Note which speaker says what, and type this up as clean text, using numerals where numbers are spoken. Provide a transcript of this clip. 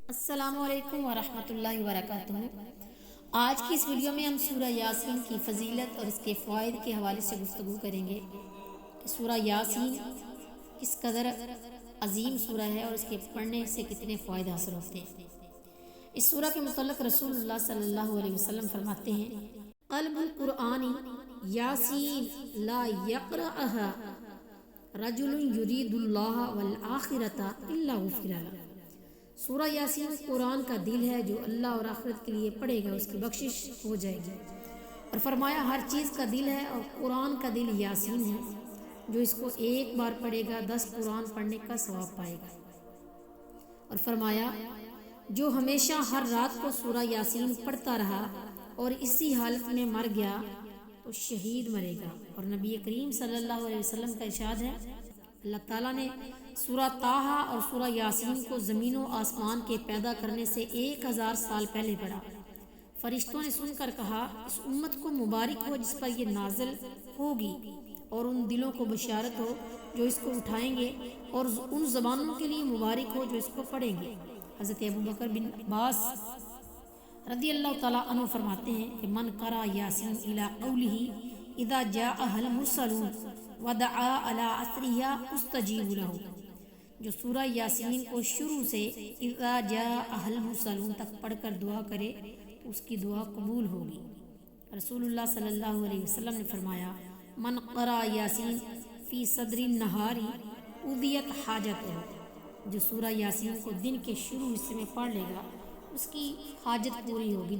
Speaker 1: السلام علیکم ورحمۃ اللہ وبرکاتہ۔ آج کی اس ویڈیو میں ہم سورہ یاسین کی فضیلت اور اس کے فوائد کے حوالے سے گفتگو کریں گے کہ سورہ یاسین کس قدر عظیم سورہ ہے اور اس کے پڑھنے سے کتنے فوائد حاصل ہوتے ہیں۔ اس سورہ کے متعلق رسول اللہ صلی اللہ علیہ وسلم فرماتے ہیں: قلب القرآن یاسین لا یقرأها رجل یرید اللہ والآخرۃ الا غفر لہ۔ سورہ یاسین قرآن کا دل ہے، جو اللہ اور آخرت کے لیے پڑھے گا اس کی بخشش ہو جائے گی۔ اور فرمایا ہر چیز کا دل ہے اور قرآن کا دل یاسین ہے، جو اس کو ایک بار پڑھے گا 10 قرآن پڑھنے کا ثواب پائے گا۔ اور فرمایا جو ہمیشہ ہر رات کو سورہ یاسین پڑھتا رہا اور اسی حالت میں مر گیا تو شہید مرے گا۔ اور نبی کریم صلی اللہ علیہ وسلم کا ارشاد ہے، اللہ تعالیٰ نے سورہ طٰہٰ اور سورہ یاسین کو زمین و آسمان کے پیدا کرنے سے 1000 سال پہلے پڑھا۔ فرشتوں نے سن کر کہا، اس امت کو مبارک ہو جس پر یہ نازل ہوگی، اور ان دلوں کو بشارت ہو جو اس کو اٹھائیں گے، اور ان زبانوں کے لیے مبارک ہو جو اس کو پڑھیں گے۔ حضرت ابوبکر بن عباس رضی اللہ تعالیٰ عنہ فرماتے ہیں کہ من قرأ یاسین الی قولہ اذا جاءها المرسلون ودعا علی اسرها استجیب لہ، جو سورہ یاسین کو شروع سے اذا جاءها المرسلون تک پڑھ کر دعا کرے تو اس کی دعا قبول ہوگی۔ رسول اللہ صلی اللہ علیہ وسلم نے فرمایا، من قرأ یاسین فی صدر النہار قضیت حاجتہ، جو سورہ یاسین کو دن کے شروع حصے میں پڑھ لے گا اس کی حاجت پوری ہوگی۔